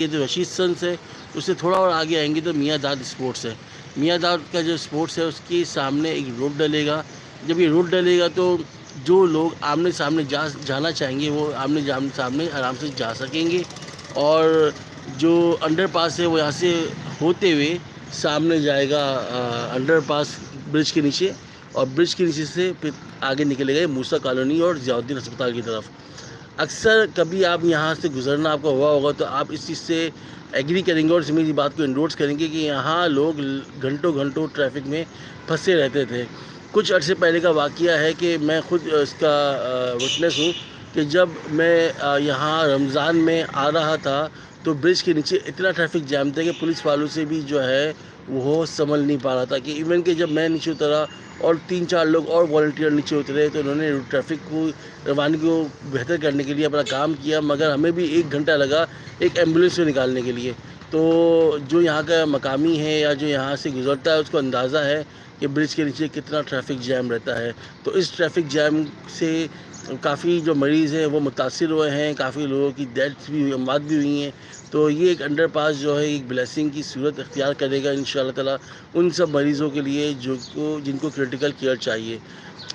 یہ جو رشید سنس ہے اس سے تھوڑا اور آگے آئیں گے تو میاں داد اسپورٹس ہے. میاں داد کا جو اسپورٹس ہے اس کے سامنے ایک روڈ ڈلے گا. جب یہ روڈ ڈلے گا تو جو لوگ آمنے سامنے جانا چاہیں گے وہ آمنے سامنے آرام سے جا سکیں گے. اور جو انڈر پاس ہے وہ یہاں سے ہوتے ہوئے سامنے جائے گا انڈر پاس برج کے نیچے, اور برج کے نیچے سے پھر آگے نکلے گئے موسیٰ کالونی اور ضیاء الدین ہسپتال کی طرف. اکثر کبھی آپ یہاں سے گزرنا آپ کا ہوا ہوگا تو آپ اس چیز سے ایگری کریں گے اور اس میری بات کو انڈورس کریں گے کہ یہاں لوگ گھنٹوں گھنٹوں ٹریفک میں پھنسے رہتے تھے. کچھ عرصے پہلے کا واقعہ ہے کہ میں خود اس کا وٹنس ہوں کہ جب میں یہاں رمضان میں آ رہا تھا تو برج کے نیچے اتنا ٹریفک جام تھا کہ پولیس والوں سے بھی جو ہے وہ سنبھل نہیں پا رہا تھا. کہ ایون کہ جب میں نیچے اترا اور 3-4 لوگ اور والنٹیئر نیچے اترے تو انہوں نے ٹریفک کو روانی کو بہتر کرنے کے لیے اپنا کام کیا, مگر ہمیں بھی 1 گھنٹہ لگا ایک ایمبولینس کو نکالنے کے لیے. تو جو یہاں کا مقامی ہے یا جو یہاں سے گزرتا ہے اس کو اندازہ ہے کہ برج کے نیچے کتنا ٹریفک جام رہتا ہے. تو اس ٹریفک جام سے کافی جو مریض ہیں وہ متاثر ہوئے ہیں, کافی لوگوں کی ڈیتھس بھی ہوئی, اموات بھی ہوئی ہیں. تو یہ ایک انڈر پاس جو ہے ایک بلیسنگ کی صورت اختیار کرے گا انشاءاللہ تعالی ان سب مریضوں کے لیے جن کو کرٹیکل کیئر چاہیے.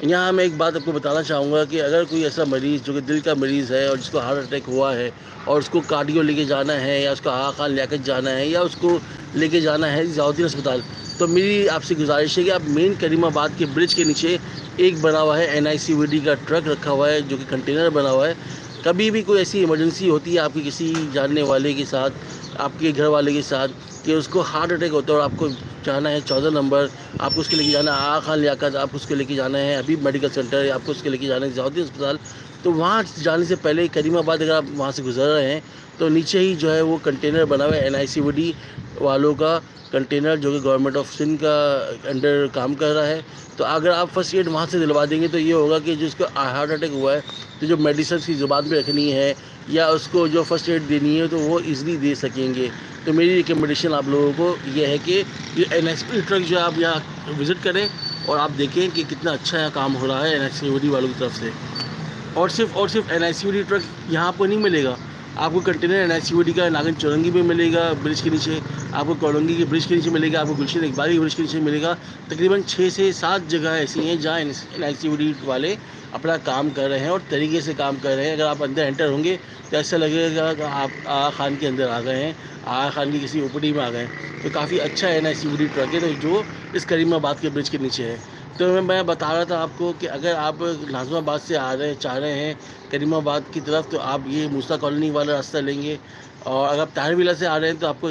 یہاں میں ایک بات آپ کو بتانا چاہوں گا کہ اگر کوئی ایسا مریض جو کہ دل کا مریض ہے اور جس کو ہارٹ اٹیک ہوا ہے اور اس کو کارڈیو لے کے جانا ہے یا اس کو آغا خان لیاقت جانا ہے یا اس کو لے کے جانا ہے ضیاء الدین ہسپتال, تو میری آپ سے گزارش ہے کہ آپ مین کریم آباد کے برج کے نیچے ایک بنا ہوا ہے NICVD کا ٹرک رکھا ہوا ہے جو کہ کنٹینر بنا ہوا ہے. کبھی بھی کوئی ایسی ایمرجنسی ہوتی ہے آپ کی کسی جاننے والے کے ساتھ, آپ کے گھر والے کے ساتھ, کہ اس کو ہارٹ اٹیک ہوتا ہے اور آپ کو جانا ہے 14 نمبر, آپ کو اس کے لے کے جانا ہے آغا خان لیاقت, آپ کو اس کے لے کے جانا ہے حبیب میڈیکل سینٹر, آپ کو اس کے لے کے جانا ہے ضیاء الدین ہسپتال, تو وہاں جانے سے پہلے کریم آباد اگر آپ وہاں سے گزر رہے ہیں تو نیچے ہی جو ہے وہ کنٹینر بنا ہوا ہے NICVD والوں کا کنٹینر جو کہ گورنمنٹ آف سندھ کا انڈر کام کر رہا ہے. تو اگر آپ فرسٹ ایڈ وہاں سے دلوا دیں گے تو یہ ہوگا کہ جس کو ہارٹ اٹیک ہوا ہے تو جو میڈیسنس کی زبان پہ رکھنی ہے یا اس کو جو فرسٹ ایڈ دینی ہے تو وہ ایزلی دے سکیں گے. تو میری ریکمنڈیشن آپ لوگوں کو یہ ہے کہ یہ NICVD ٹرک جو ہے آپ یہاں وزٹ کریں اور آپ دیکھیں کہ کتنا اچھا یہاں کام ہو رہا ہے NICVD والوں کی طرف سے. اور صرف NICVD ٹرک یہاں آپ کو نہیں ملے گا, آپ کو کنٹینر NICVD کا ناگن چورنگی میں ملے گا برج کے نیچے, آپ کو کولنگی کے برج کے نیچے ملے گا, آپ کو گلشن اقبال کے برج کے نیچے ملے گا. تقریباً 6 سے 7 جگہ ایسی ہیں جہاں NICVD والے اپنا کام کر رہے ہیں اور طریقے سے کام کر رہے ہیں. اگر آپ اندر انٹر ہوں گے تو ایسا لگے گا کہ آپ آغا خان کے اندر آ گئے ہیں, آغا خان کی کسی OPD میں آ گئے ہیں. تو کافی اچھا NICVD ٹرک ہے جو اس کریم آباد کے برج کے نیچے ہے. تو میں بتا رہا تھا آپ کو کہ اگر آپ ناظم آباد سے چاہ رہے ہیں کریم آباد کی طرف تو آپ یہ موسیٰ کالونی والا راستہ لیں گے, اور اگر آپ طاہر ولا سے آ رہے ہیں تو آپ کو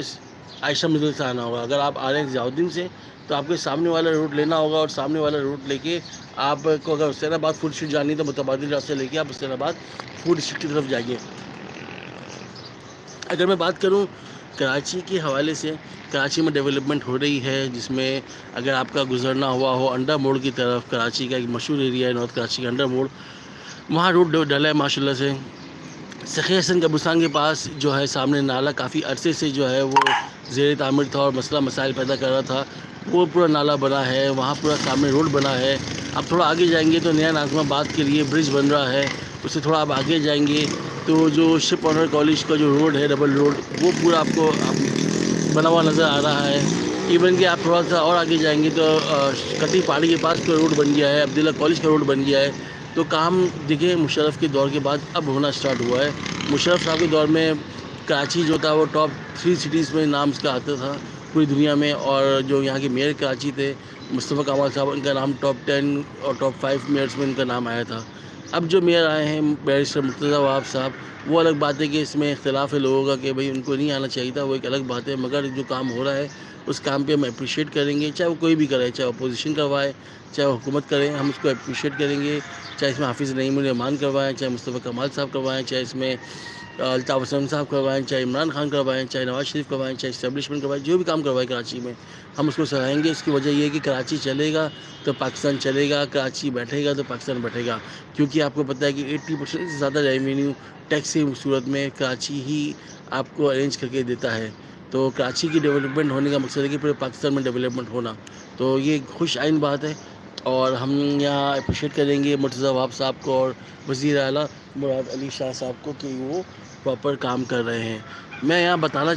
عائشہ مزل سے آنا ہوگا. اگر آپ آ رہے ہیں ضیاء الدین سے تو آپ کو سامنے والا روٹ لینا ہوگا, اور سامنے والا روٹ لے کے آپ کو اگر حسین آباد فوڈ اسٹریٹ جانی ہے تو متبادل راستے لے کے آپ حسین آباد فوڈ اسٹریٹ کی طرف جائیے. اگر میں بات کروں کراچی کے حوالے سے, کراچی میں ڈیولپمنٹ ہو رہی ہے جس میں اگر آپ کا گزرنا ہوا ہو انڈا موڑ کی طرف, کراچی کا ایک مشہور ایریا ہے نارتھ کراچی کا انڈا موڑ, وہاں روڈ ڈلا ہے ماشاء اللہ سے. سخی حسن قبرستان کے پاس جو ہے سامنے نالا کافی عرصے سے جو ہے وہ زیر تعمیر تھا اور مسائل پیدا کر رہا تھا, وہ پورا نالا بنا ہے, وہاں پورا سامنے روڈ بنا ہے. اب تھوڑا آگے جائیں گے تو نیا ناظم آباد کے لیے برج بن رہا ہے, اس سے تھوڑا آپ آگے جائیں گے تو جو شپ آنر کالج کا جو روڈ ہے ڈبل روڈ وہ پورا آپ کو بنا ہوا نظر آ رہا ہے. ایون کہ آپ تھوڑا سا اور آگے جائیں گے تو کٹی پہاڑی کے پاس کا روڈ بن گیا ہے, عبداللہ کالج کا روڈ بن گیا ہے. تو کام دیکھیں مشرف کے دور کے بعد اب ہونا سٹارٹ ہوا ہے. مشرف صاحب کے دور میں کراچی جو تھا وہ ٹاپ 3 سٹیز میں نام اس کا آتا تھا پوری دنیا میں, اور جو یہاں کے میئر کراچی تھے مصطفیٰ کمال صاحب, ان کا نام ٹاپ 10 اور ٹاپ 5 میئرس میں ان کا نام آیا تھا. اب جو میئر آئے ہیں بیرسٹر مرتضیٰ وہاب صاحب, وہ الگ بات ہے کہ اس میں اختلاف ہے لوگوں کا کہ بھئی ان کو نہیں آنا چاہیے تھا, وہ ایک الگ بات ہے. مگر جو کام ہو رہا ہے اس کام پہ ہم اپریشیٹ کریں گے, چاہے وہ کوئی بھی کرے, چاہے اپوزیشن کروائے چاہے وہ حکومت کرے, ہم اس کو اپریشیٹ کریں گے. چاہے اس میں حافظ نعیم الرحمان کروائیں, چاہے مصطفیٰ کمال صاحب کروائیں, چاہے اس میں الطاف حسن صاحب کروائیں, چاہے عمران خان کروائیں, چاہے نواز شریف کروائیں, چاہے اسٹیبلشمنٹ کروائیں, جو بھی کام کروائے کراچی میں ہم اس کو سراہیں گے. اس کی وجہ یہ ہے کہ کراچی چلے گا تو پاکستان چلے گا, کراچی بیٹھے گا تو پاکستان بیٹھے گا. کیونکہ آپ کو پتہ ہے کہ 80% سے زیادہ ریونیو ٹیکس کی صورت میں کراچی ہی آپ کو ارینج کر کے دیتا ہے. تو کراچی کی ڈیولپمنٹ ہونے کا مقصد ہے کہ پورے پاکستان میں ڈیولپمنٹ ہونا, تو یہ خوش آئند بات ہے. اور ہم یہاں اپریشیٹ کریں گے مرتضیٰ وہاب صاحب کو اور وزیر اعلیٰ مراد علی شاہ صاحب کو کہ وہ پراپر کام کر رہے ہیں. میں یہاں بتانا